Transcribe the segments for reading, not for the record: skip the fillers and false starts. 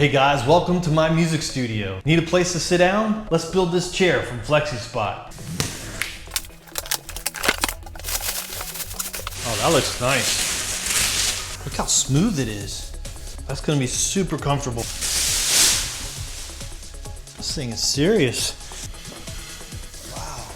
Hey guys, welcome to my music studio. Need a place to sit down? Let's build this chair from FlexiSpot. Oh, that looks nice. Look how smooth it is. That's gonna be super comfortable. This thing is serious. Wow.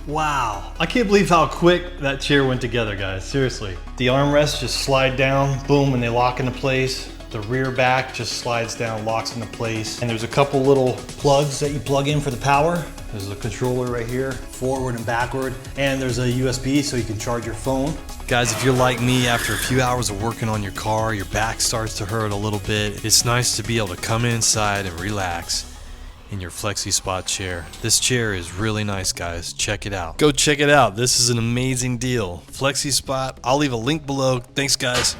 Wow, I can't believe how quick that chair went together, guys, seriously. The armrests just slide down, boom, and they lock into place. The rear back just slides down, locks into place. And there's a couple little plugs that you plug in for the power. There's a controller right here, forward and backward. And there's a USB so you can charge your phone. Guys, if you're like me, after a few hours of working on your car, your back starts to hurt a little bit. It's nice to be able to come inside and relax in your FlexiSpot chair. This chair is really nice, guys. Check it out. Go check it out. This is an amazing deal. FlexiSpot. I'll leave a link below. Thanks, guys.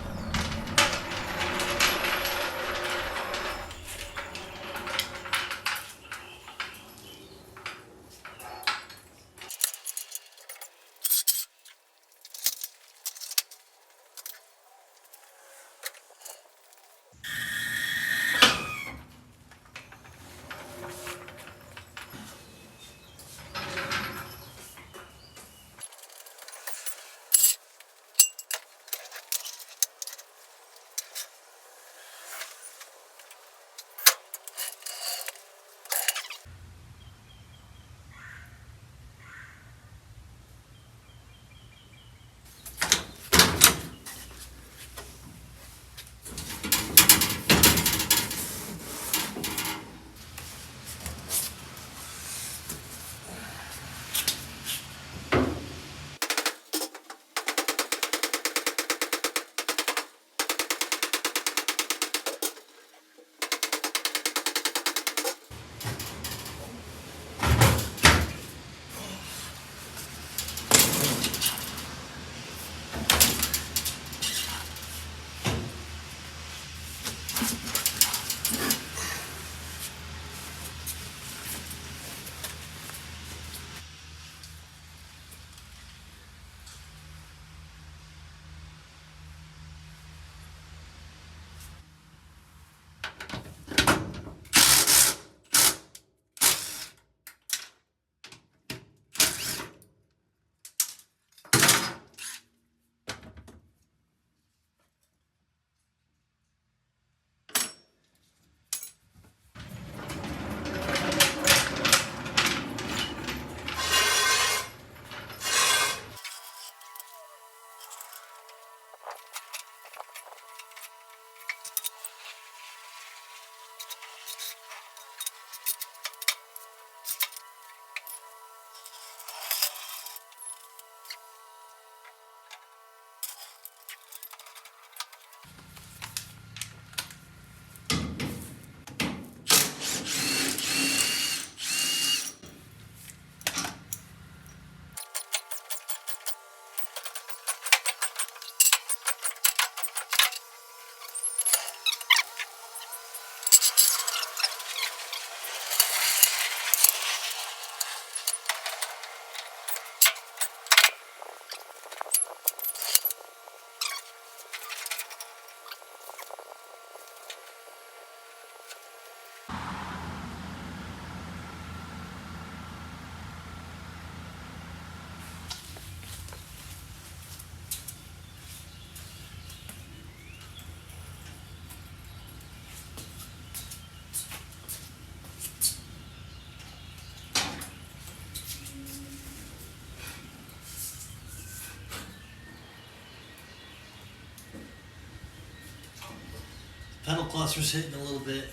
Pedal cluster's hitting a little bit.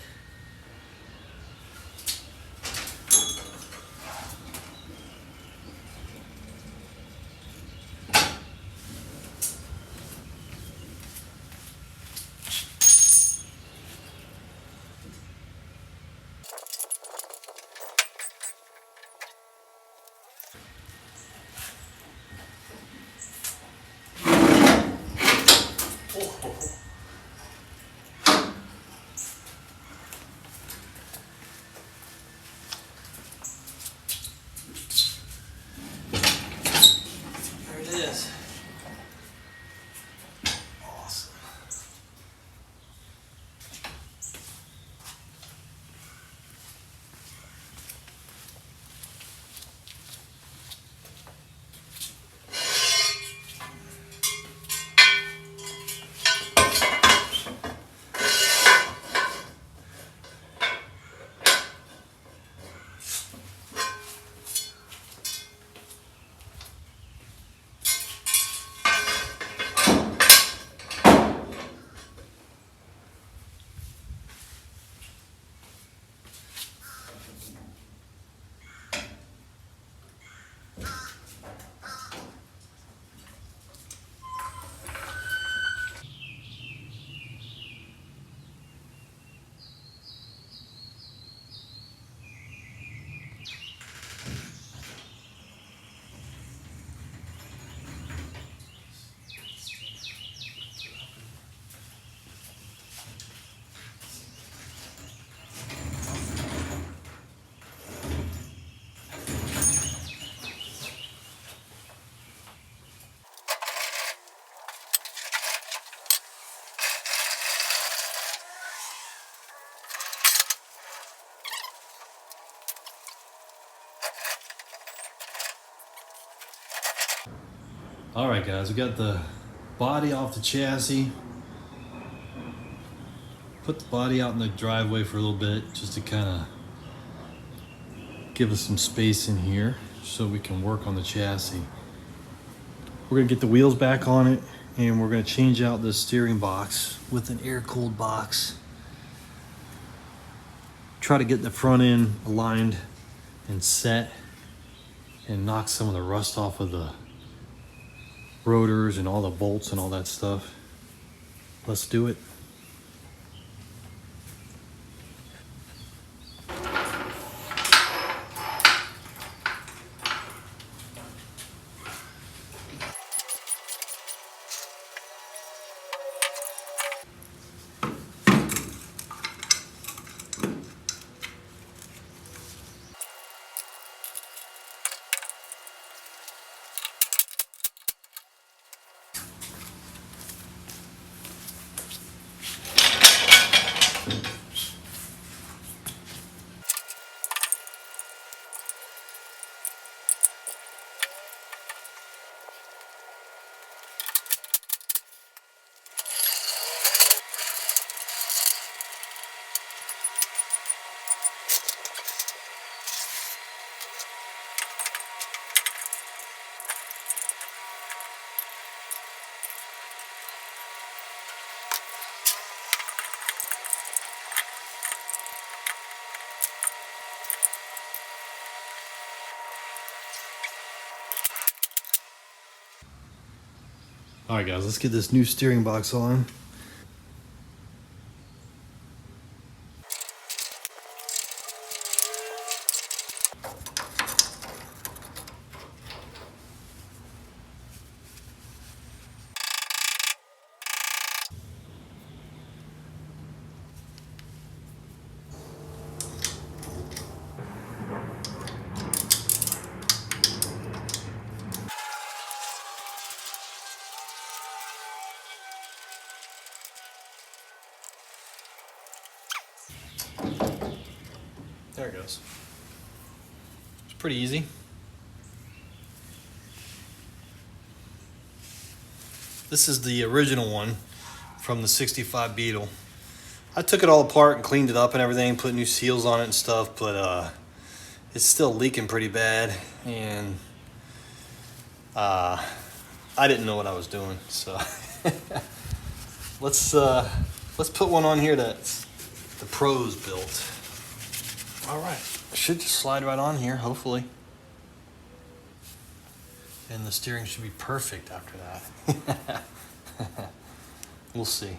All right, guys, we got the body off the chassis. Put the body out in the driveway for a little bit just to kind of give us some space in here so we can work on the chassis. We're gonna get the wheels back on it, and we're gonna change out the steering box with an air-cooled box. Try to get the front end aligned and set and knock some of the rust off of the rotors and all the bolts and all that stuff. Let's do it. All right, guys, let's get this new steering box on. There it goes. It's pretty easy. This is the original one from the 65 Beetle. I took it all apart and cleaned it up and everything, put new seals on it and stuff, but it's still leaking pretty bad, and I didn't know what I was doing, so let's put one on here that the pros built. All right, it should just slide right on here, hopefully. And the steering should be perfect after that. We'll see.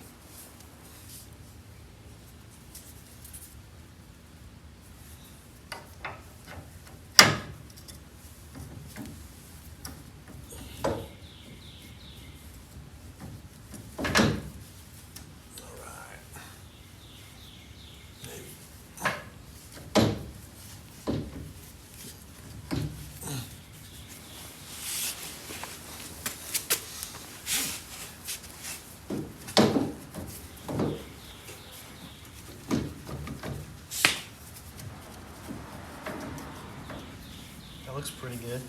That looks pretty good.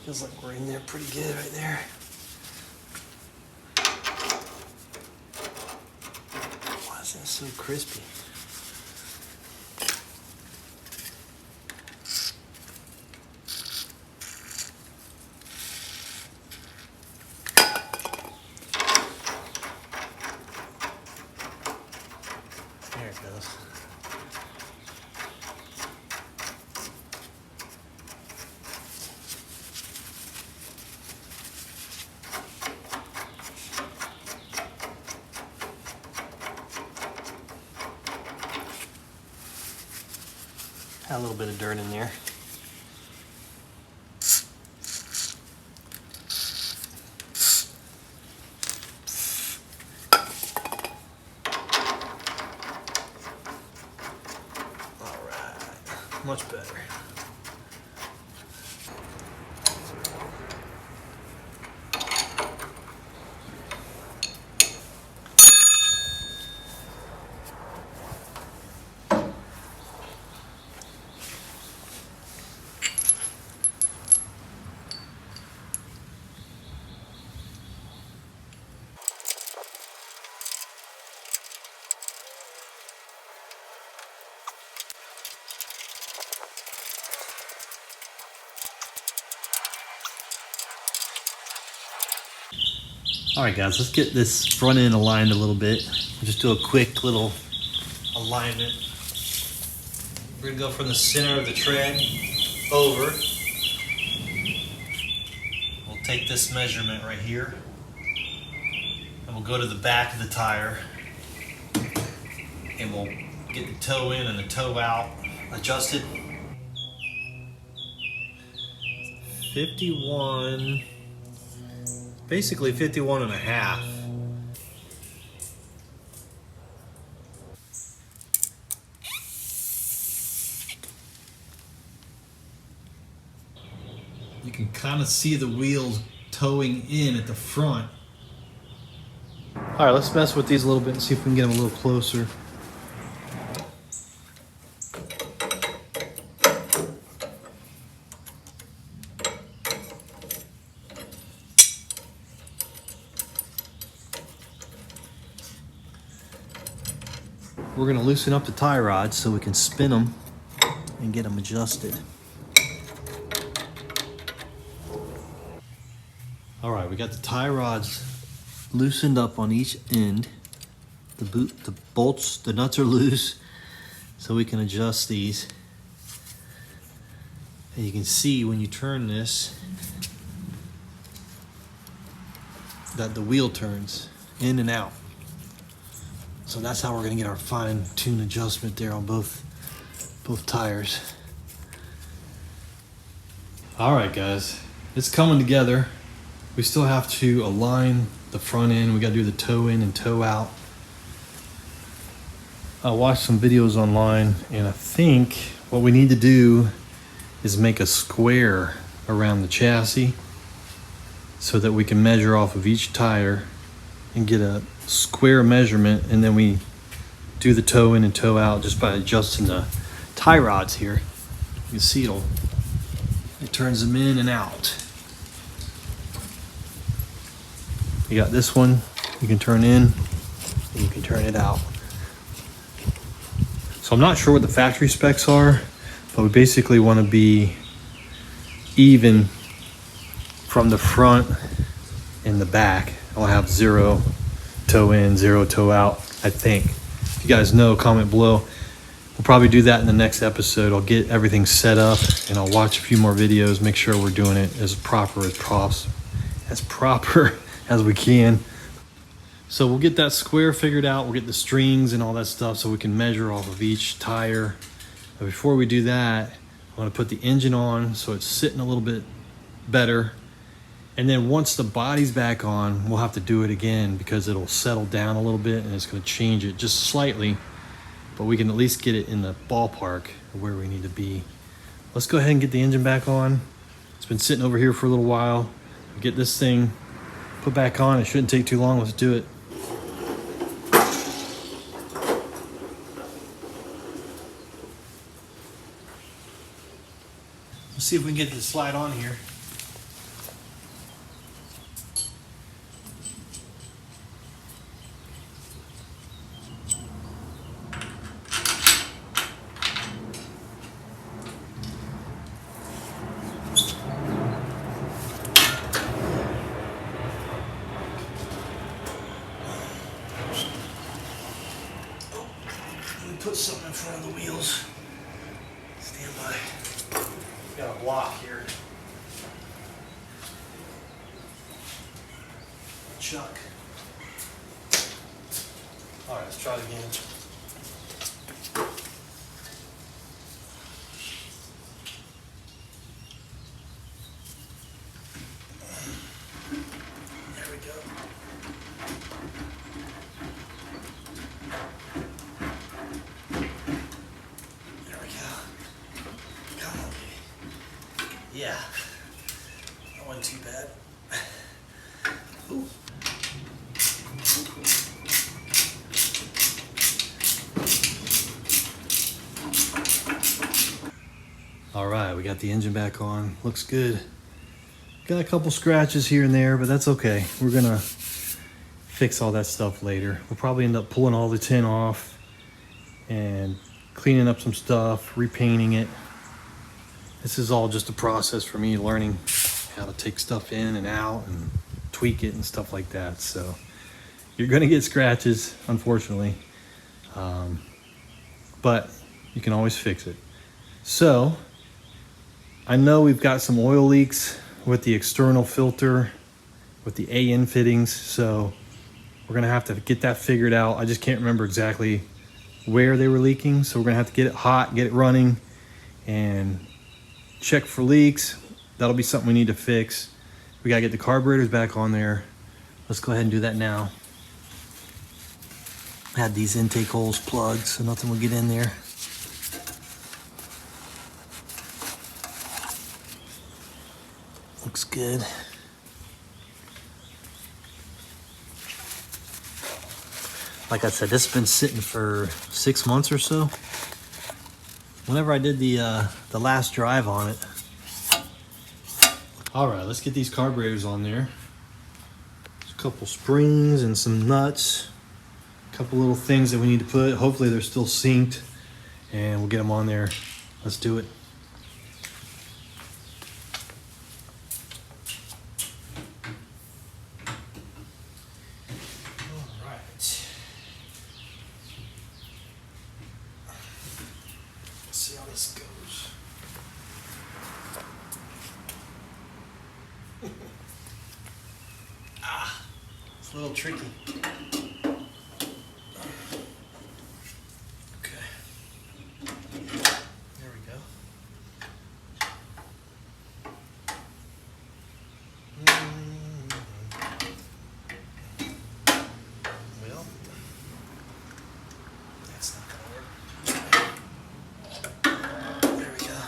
Feels like we're in there pretty good right there. Why is that so crispy? There it goes. Had a little bit of dirt in there. All right, much better. All right, guys, let's get this front end aligned a little bit. We'll just do a quick little alignment. We're gonna go from the center of the tread over. We'll take this measurement right here, and we'll go to the back of the tire, and we'll get the toe in and the toe out adjusted. 51, basically 51 and a half. You can kind of see the wheels towing in at the front. All right, let's mess with these a little bit and see if we can get them a little closer. We're gonna loosen up the tie rods so we can spin them and get them adjusted. All right, we got the tie rods loosened up on each end. The bolts, the nuts are loose, so we can adjust these. And you can see when you turn this that the wheel turns in and out. So that's how we're gonna get our fine-tune adjustment there on both tires. All right, guys, it's coming together. We still have to align the front end. We gotta do the toe in and toe out. I watched some videos online, and I think what we need to do is make a square around the chassis so that we can measure off of each tire and get a square measurement, and then we do the toe in and toe out just by adjusting the tie rods here. You can see it turns them in and out. You got this one, you can turn in, and you can turn it out. So I'm not sure what the factory specs are, but we basically want to be even from the front and the back. I'll have 0 toe in, 0 toe out, I think. If you guys know, comment below. We'll probably do that in the next episode. I'll get everything set up, and I'll watch a few more videos, make sure we're doing it as proper as we can. So we'll get that square figured out. We'll get the strings and all that stuff so we can measure off of each tire. But before we do that, I want to put the engine on so it's sitting a little bit better. And then once the body's back on, we'll have to do it again because it'll settle down a little bit and it's going to change it just slightly. But we can at least get it in the ballpark of where we need to be. Let's go ahead and get the engine back on. It's been sitting over here for a little while. Get this thing put back on. It shouldn't take too long. Let's do it. Let's see if we can get it to slide on here. Put something in front of the wheels. Stand by. Got a block here. Chuck. All right, let's try it again. There we go. Yeah, that wasn't too bad. Ooh. All right, we got the engine back on. Looks good. Got a couple scratches here and there, but that's okay. We're gonna fix all that stuff later. We'll probably end up pulling all the tin off and cleaning up some stuff, repainting it. This is all just a process for me learning how to take stuff in and out and tweak it and stuff like that. So you're gonna get scratches, unfortunately, but you can always fix it. So I know we've got some oil leaks with the external filter, with the AN fittings, so we're gonna have to get that figured out. I just can't remember exactly where they were leaking, so we're gonna have to get it hot, get it running, and check for leaks. That'll be something we need to fix. We gotta get the carburetors back on there. Let's go ahead and do that now. I had these intake holes plugged, so nothing will get in there. Looks good. Like I said, this has been sitting for 6 months or so. Whenever I did the last drive on it. All right, let's get these carburetors on there. There's a couple springs and some nuts. A couple little things that we need to put. Hopefully they're still synced, and we'll get them on there. Let's do it. All right. Let's see how this goes. It's a little tricky. Okay. There we go. Well, that's not gonna work. There we go.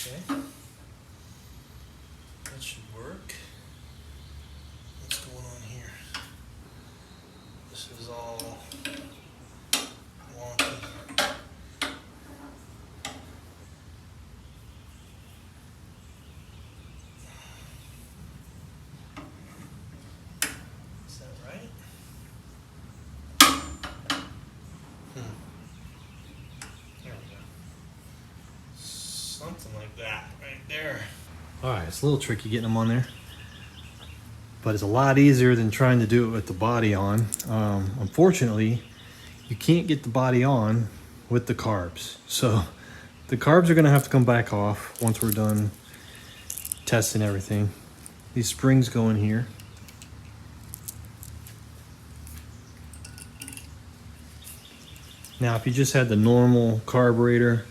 Okay, that should work. What's going on here? This is all wonky. Is that right? There we go. Something like that right there. All right, it's a little tricky getting them on there, but it's a lot easier than trying to do it with the body on. Unfortunately, you can't get the body on with the carbs. So the carbs are gonna have to come back off once we're done testing everything. These springs go in here. Now, if you just had the normal carburetor,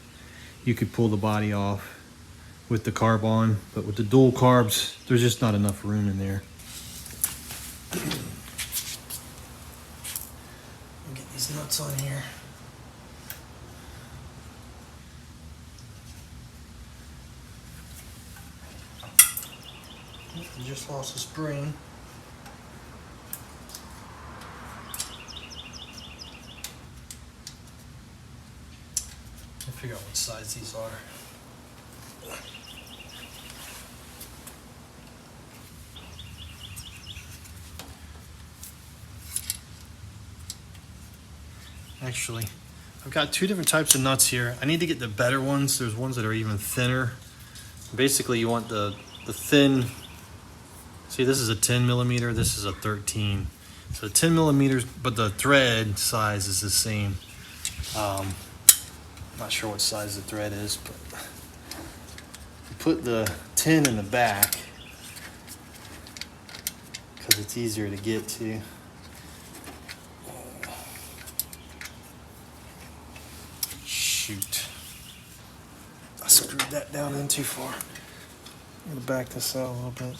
you could pull the body off with the carb on, but with the dual carbs, there's just not enough room in there. I'll get these nuts on here. I just lost a spring. I'll figure out what size these are. Actually, I've got two different types of nuts here. I need to get the better ones. There's ones that are even thinner. Basically, you want the thin. See, this is a 10 millimeter. This is a 13. So 10 millimeters, but the thread size is the same. Not sure what size the thread is, but you put the 10 in the back because it's easier to get to. Shoot. I screwed that down in too far. I'm gonna back this out a little bit.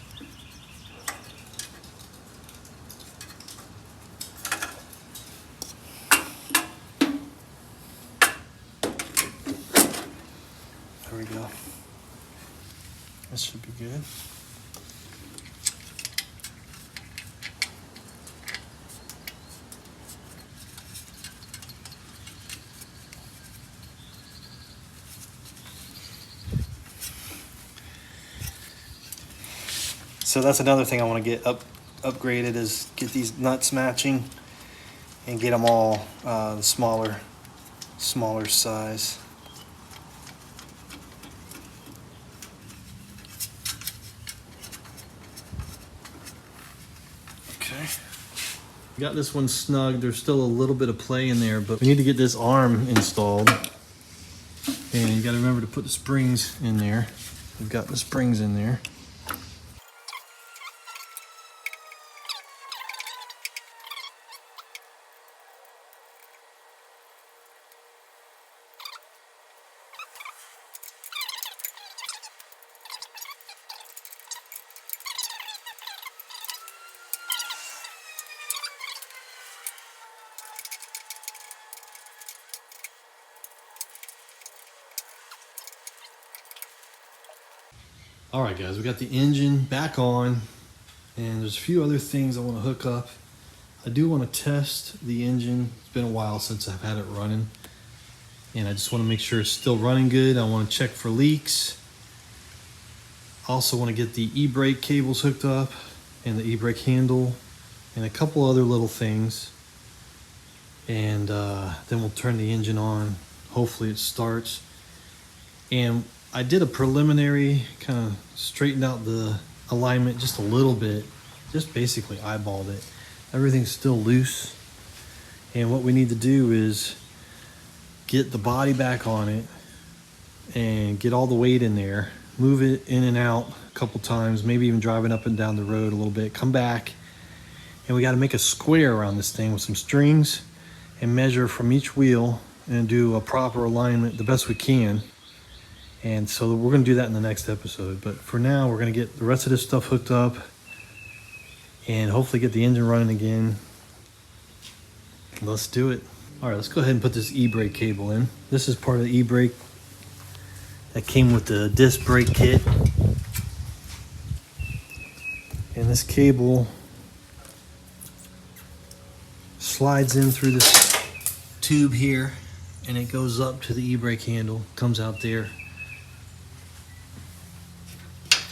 There we go. This should be good. So that's another thing I want to get upgraded, is get these nuts matching and get them all the smaller size. Okay. Got this one snug. There's still a little bit of play in there, but we need to get this arm installed. And you got to remember to put the springs in there. We've got the springs in there. All right, guys, we got the engine back on, and there's a few other things I want to hook up. I do want to test the engine. It's been a while since I've had it running, and I just want to make sure it's still running good. I want to check for leaks. I also want to get the e-brake cables hooked up and the e-brake handle and a couple other little things, and then we'll turn the engine on. Hopefully it starts. And I did a preliminary, kind of straightened out the alignment just a little bit, just basically eyeballed it. Everything's still loose. And what we need to do is get the body back on it and get all the weight in there, move it in and out a couple times, maybe even driving up and down the road a little bit, come back, and we got to make a square around this thing with some strings and measure from each wheel and do a proper alignment the best we can. And so we're going to do that in the next episode. But for now, we're going to get the rest of this stuff hooked up and hopefully get the engine running again. Let's do it. All right, let's go ahead and put this e-brake cable in. This is part of the e-brake that came with the disc brake kit. And this cable slides in through this tube here, and it goes up to the e-brake handle, comes out there.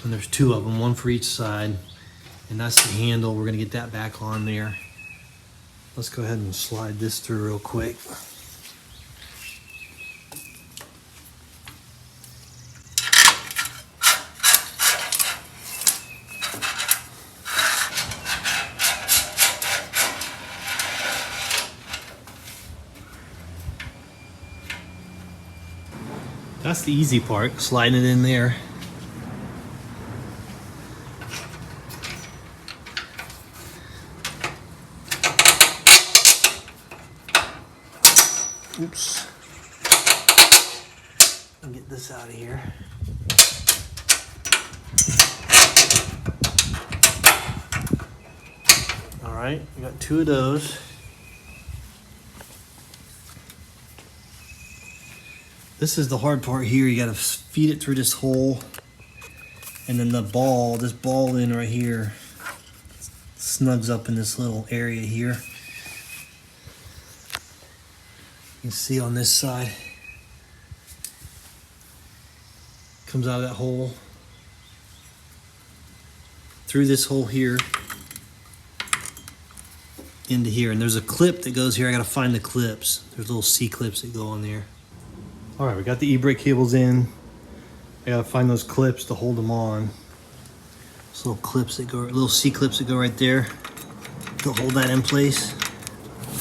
And there's two of them, one for each side, and that's the handle. We're gonna get that back on there. Let's go ahead and slide this through real quick. That's the easy part, sliding it in there. Oops. I'll get this out of here. All right, we got two of those. This is the hard part here. You gotta feed it through this hole, and then the ball, this ball end right here, snugs up in this little area here. You can see on this side, comes out of that hole, through this hole here, into here. And there's a clip that goes here. I gotta find the clips. There's little C-clips that go on there. All right, we got the e-brake cables in. I gotta find those clips to hold them on. Those little clips that go, little C-clips that go right there to hold that in place.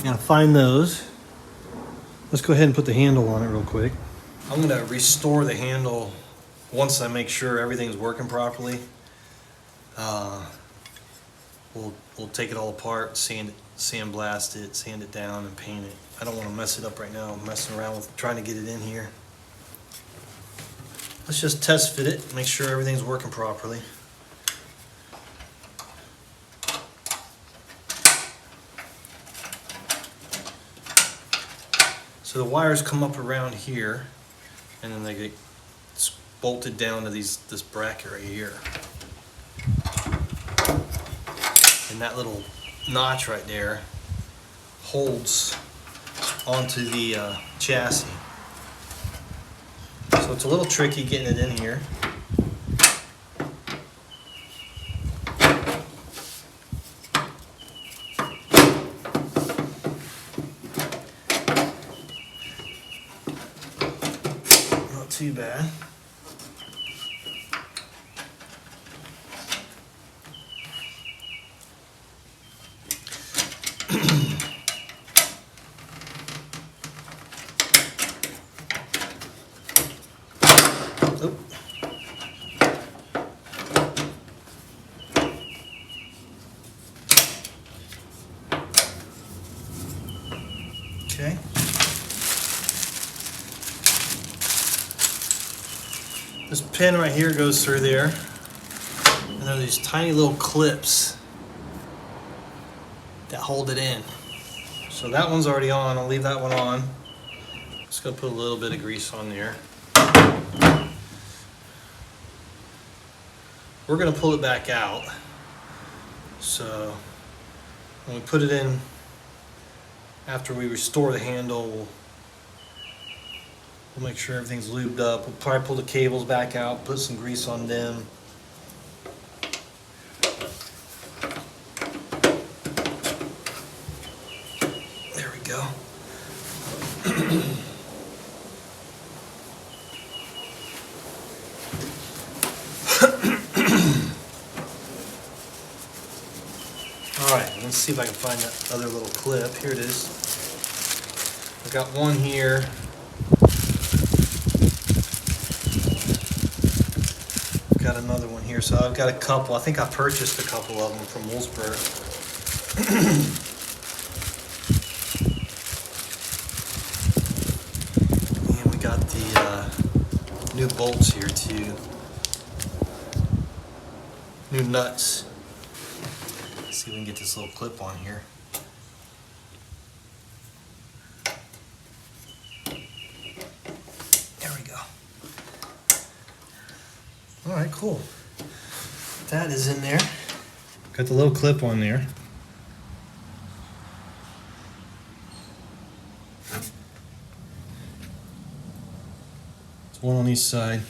I gotta find those. Let's go ahead and put the handle on it real quick. I'm gonna restore the handle once I make sure everything's working properly. We'll take it all apart, sandblast it, sand it down, and paint it. I don't want to mess it up right now. I'm messing around with trying to get it in here. Let's just test fit it, make sure everything's working properly. So the wires come up around here, and then they get bolted down to this bracket right here. And that little notch right there holds onto the chassis. So it's a little tricky getting it in here. too bad. Oop. Okay. This pin right here goes through there, and there are these tiny little clips that hold it in. So that one's already on. I'll leave that one on. Just gonna put a little bit of grease on there. We're gonna pull it back out. So when we put it in, after we restore the handle, we'll make sure everything's lubed up. We'll probably pull the cables back out, put some grease on them. There we go. Alright, let's see if I can find that other little clip. Here it is. I've got one here. Got another one here. So I've got a couple. I think I purchased a couple of them from Wolfsburg. And we got the new bolts here too. New nuts. Let's see if we can get this little clip on here. There we go. All right, cool. That is in there. Got the little clip on there. It's one on each side.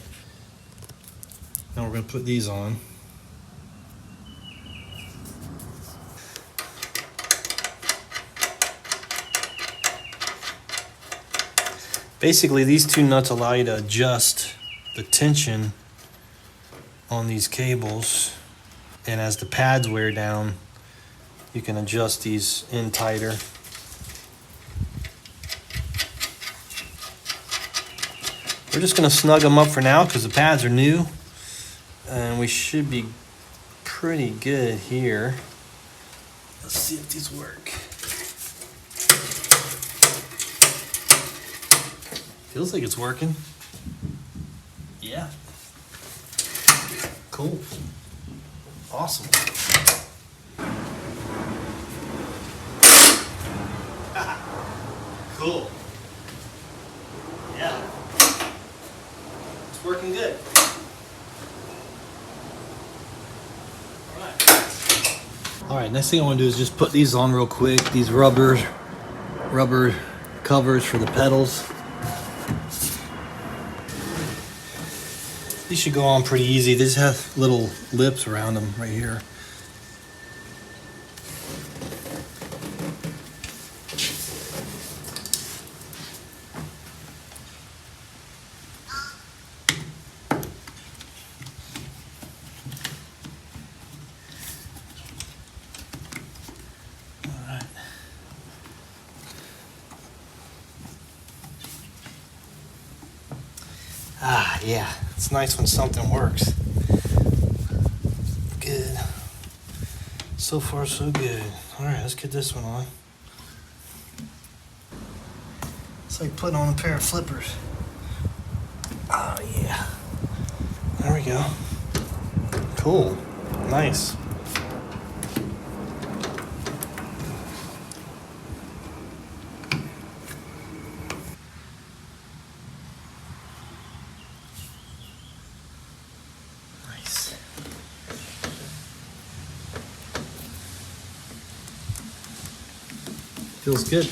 Now we're going to put these on. Basically, these two nuts allow you to adjust the tension on these cables, and as the pads wear down, you can adjust these in tighter. We're just going to snug them up for now because the pads are new, and we should be pretty good here. Let's see if these work. Feels like it's working. Yeah. Cool. Awesome. Cool. Yeah. It's working good. All right, next thing I want to do is just put these on real quick. These rubber covers for the pedals. These should go on pretty easy. They just have little lips around them right here. All right. Ah, yeah. It's nice when something works. Good. So far, so good. All right, let's get this one on. It's like putting on a pair of flippers. Oh, yeah. There we go. Cool. Nice. Feels good.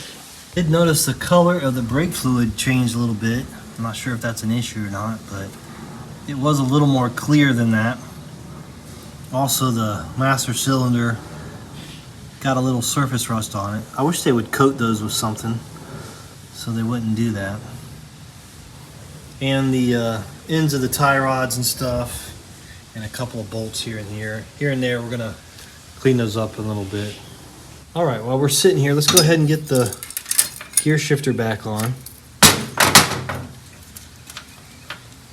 Did notice the color of the brake fluid changed a little bit. I'm not sure if that's an issue or not, but it was a little more clear than that. Also, the master cylinder got a little surface rust on it. I wish they would coat those with something so they wouldn't do that. and the ends of the tie rods and stuff, and a couple of bolts here and here. Here and there, we're gonna clean those up a little bit. All right, while we're sitting here, let's go ahead and get the gear shifter back on.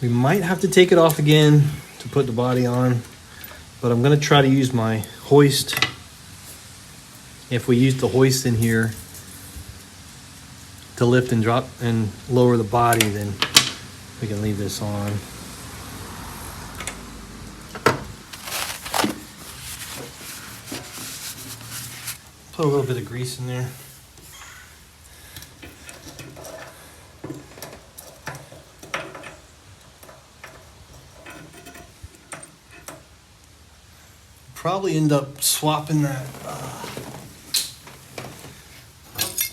We might have to take it off again to put the body on, but I'm gonna try to use my hoist. If we use the hoist in here to lift and drop and lower the body, then we can leave this on. Put a little bit of grease in there. Probably end up swapping that.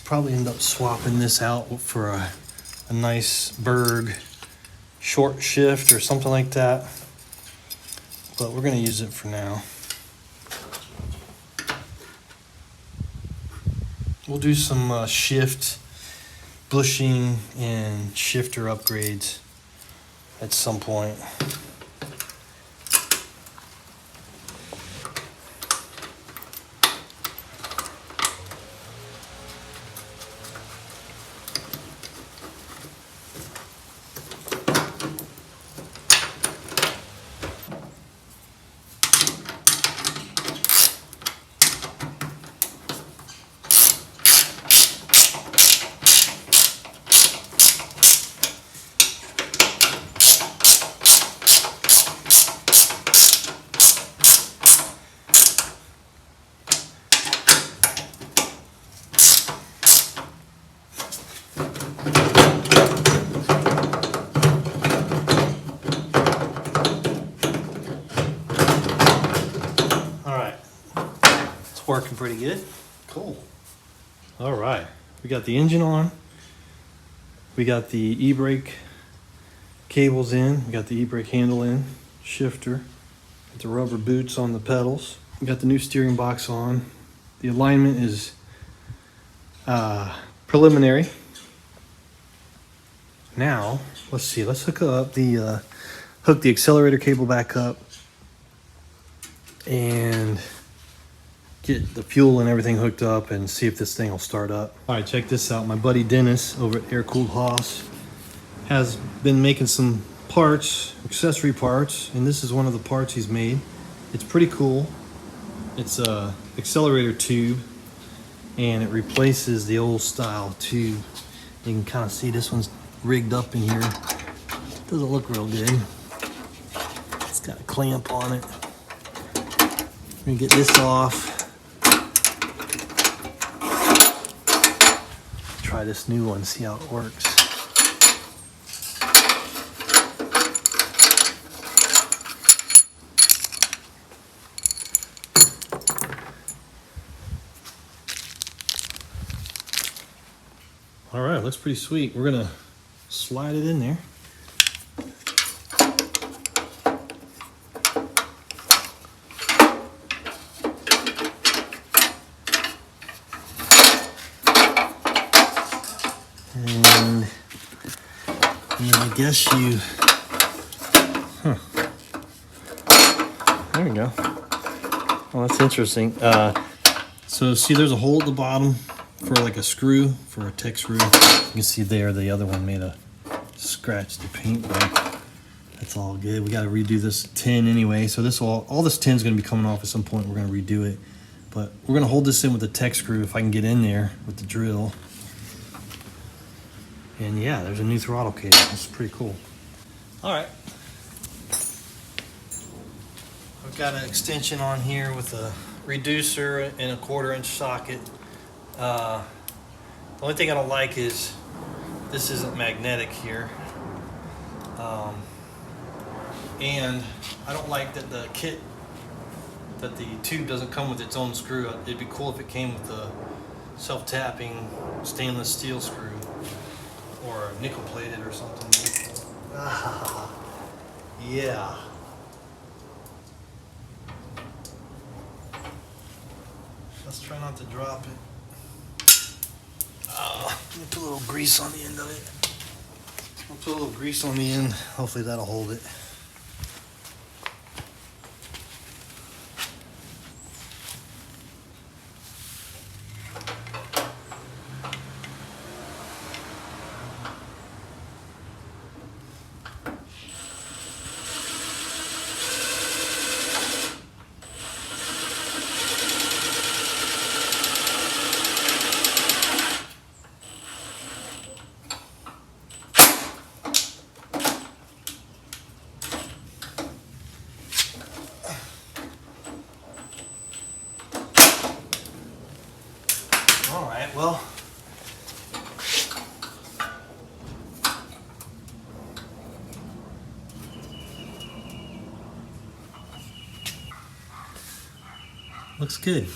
Probably end up swapping this out for a nice Berg short shift or something like that. But we're gonna use it for now. We'll do some shift, bushing, and shifter upgrades at some point. Working pretty good. Cool. All right, we got the engine on. We got the e-brake cables in. We got the e-brake handle in, shifter. Got the rubber boots on the pedals. We got the new steering box on. The alignment is preliminary. Now, let's see. Let's hook up the hook the accelerator cable back up and get the fuel and everything hooked up and see if this thing will start up. All right, check this out. My buddy Dennis over at Air Cooled Hoss has been making some parts, accessory parts, and this is one of the parts he's made. It's pretty cool. It's a accelerator tube, and it replaces the old style tube. You can kind of see this one's rigged up in here. Doesn't look real good. It's got a clamp on it. We're gonna get this off. Try this new one, see how it works. All right, looks pretty sweet. We're gonna slide it in there. And I guess you, there we go. Well, that's interesting. So see, there's a hole at the bottom for like a screw, for a tech screw. You can see there, the other one made a scratch the paint, but that's all good. We got to redo this tin anyway. So this all this tin's going to be coming off at some point. We're going to redo it, but we're going to hold this in with the tech screw if I can get in there with the drill. And yeah, there's a new throttle cable. That's pretty cool. All right. I've got an extension on here with a reducer and a 1/4-inch socket. The only thing I don't like is this isn't magnetic here. And I don't like that the kit, that the tube doesn't come with its own screw. It'd be cool if it came with a self-tapping stainless steel screw. Or nickel plated or something. Yeah. Let's try not to drop it. Let me put a little grease on the end of it. I'll put a little grease on the end. Hopefully that'll hold it. All right, well, looks good.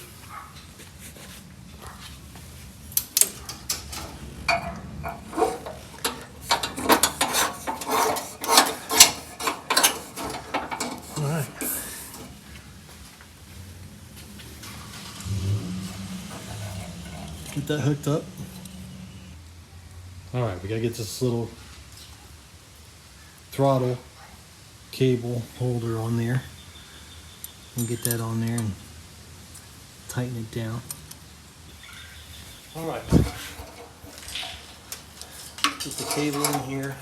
All right. Get that hooked up. All right, we gotta get this little throttle cable holder on there. We'll get that on there and tighten it down. All right. Put the cable in here.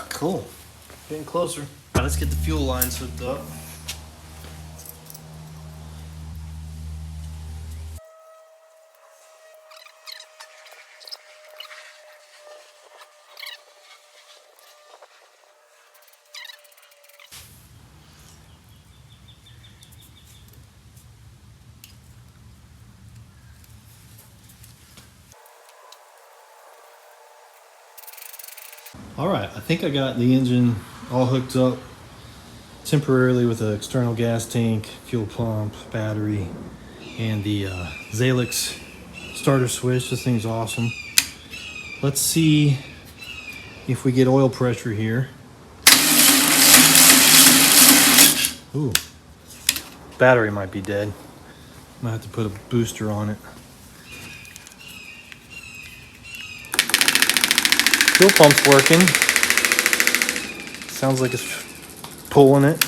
Cool. Getting closer. All right, let's get the fuel lines hooked up. All right, I think I got the engine all hooked up temporarily with an external gas tank, fuel pump, battery, and the Zalix starter switch. This thing's awesome. Let's see if we get oil pressure here. Ooh, battery might be dead. Might have to put a booster on it. Fuel pump's working. Sounds like it's pulling it.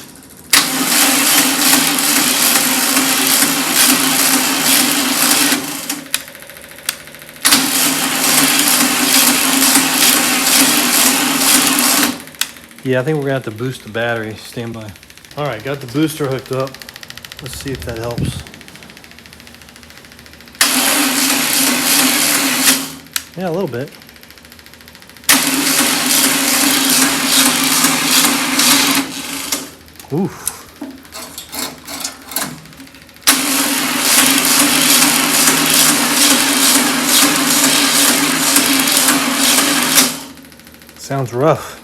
Yeah, I think we're gonna have to boost the battery. Stand by. All right, got the booster hooked up. Let's see if that helps. Yeah, a little bit. Oof. Sounds rough.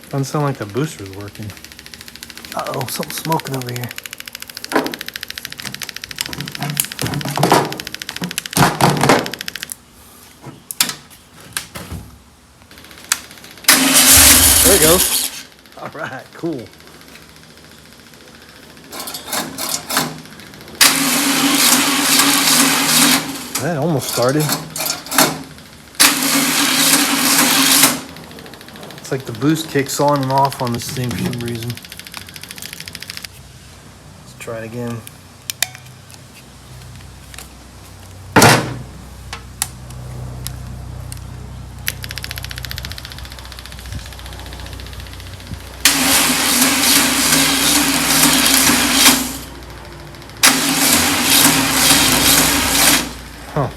Doesn't sound like the booster's working. Uh-oh, something's smoking over here. There it goes. All right, cool. That almost started. It's like the boost kicks on and off on this thing for some reason. Let's try it again. Huh.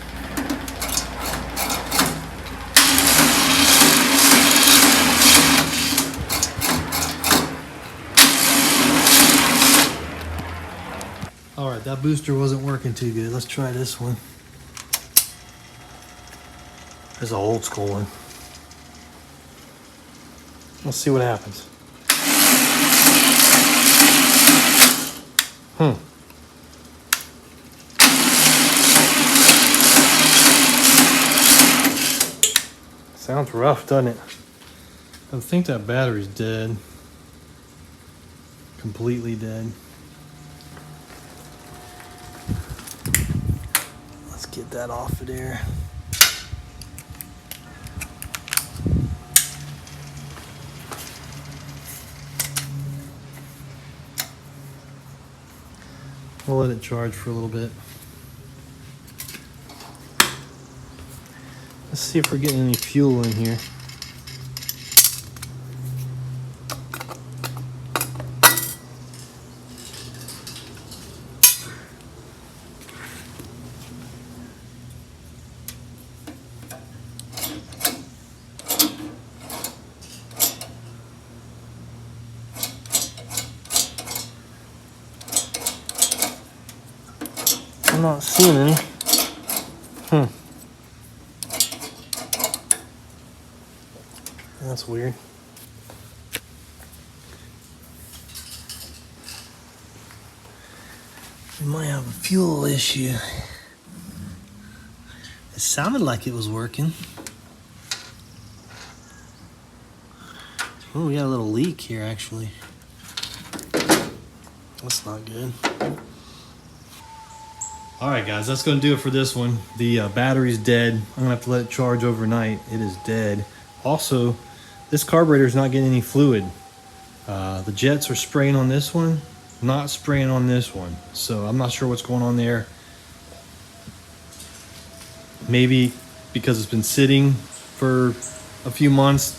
All right, that booster wasn't working too good. Let's try this one. There's an old school one. Let's see what happens. Sounds rough, doesn't it? I think that battery's dead. Completely dead. Let's get that off of there. We'll let it charge for a little bit. Let's see if we're getting any fuel in here. I'm not seeing any. That's weird. We might have a fuel issue. It sounded like it was working. Oh, we got a little leak here, actually. That's not good. All right, guys, that's going to do it for this one. The battery's dead. I'm going to have to let it charge overnight. It is dead. Also, this carburetor is not getting any fluid. The jets are spraying on this one, not spraying on this one. So I'm not sure what's going on there. Maybe because it's been sitting for a few months,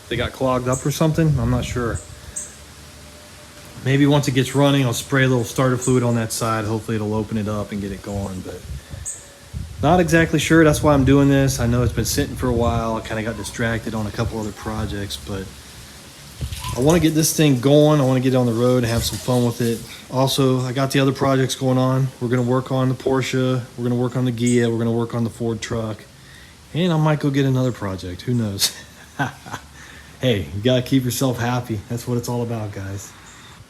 they got clogged up or something. I'm not sure. Maybe once it gets running, I'll spray a little starter fluid on that side. Hopefully it'll open it up and get it going, but not exactly sure. That's why I'm doing this. I know it's been sitting for a while. I kind of got distracted on a couple other projects, but I want to get this thing going. I want to get it on the road and have some fun with it. Also, I got the other projects going on. We're going to work on the Porsche. We're going to work on the Ghia. We're going to work on the Ford truck. And I might go get another project. Who knows? Hey, you got to keep yourself happy. That's what it's all about, guys.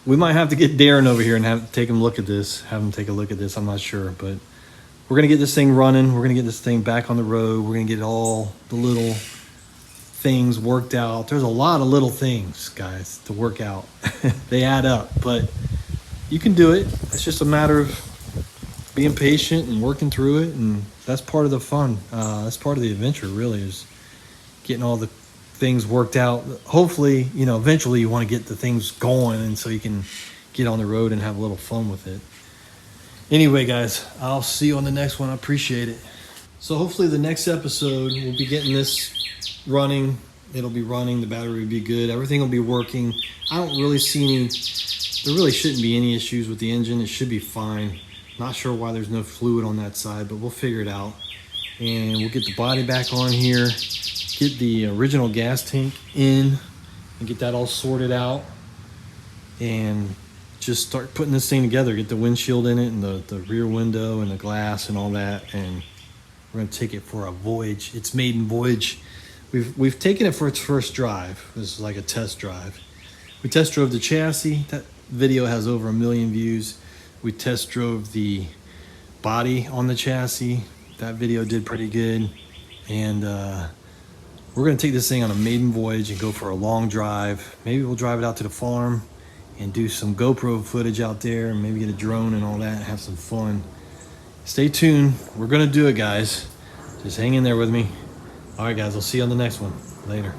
We might have to get Darren over here and take him look at this. Have him take a look at this. I'm not sure, but we're going to get this thing running. We're going to get this thing back on the road. We're going to get all the little things worked out. There's a lot of little things, guys, to work out. They add up, but you can do it. It's just a matter of being patient and working through it, and that's part of the fun. That's part of the adventure, really, is getting all the things worked out. Hopefully, you know, eventually you want to get the things going, and so you can get on the road and have a little fun with it. Anyway, guys, I'll see you on the next one. I appreciate it. So hopefully the next episode, we'll be getting this running. It'll be running. The battery will be good. Everything will be working. I don't really see any, there really shouldn't be any issues with the engine. It should be fine. Not sure why there's no fluid on that side, but we'll figure it out. And we'll get the body back on here, get the original gas tank in, and get that all sorted out, and just start putting this thing together. Get the windshield in it, and the rear window, and the glass, and all that. And we're gonna take it for a voyage. Its maiden voyage. We've taken it for its first drive. This is like a test drive. We test drove the chassis. That video has over 1 million views. We test drove the body on the chassis. That video did pretty good. And we're gonna take this thing on a maiden voyage and go for a long drive. Maybe we'll drive it out to the farm and do some GoPro footage out there, and maybe get a drone and all that, and have some fun. Stay tuned. We're gonna do it, guys. Just hang in there with me. All right, guys, I'll see you on the next one. Later.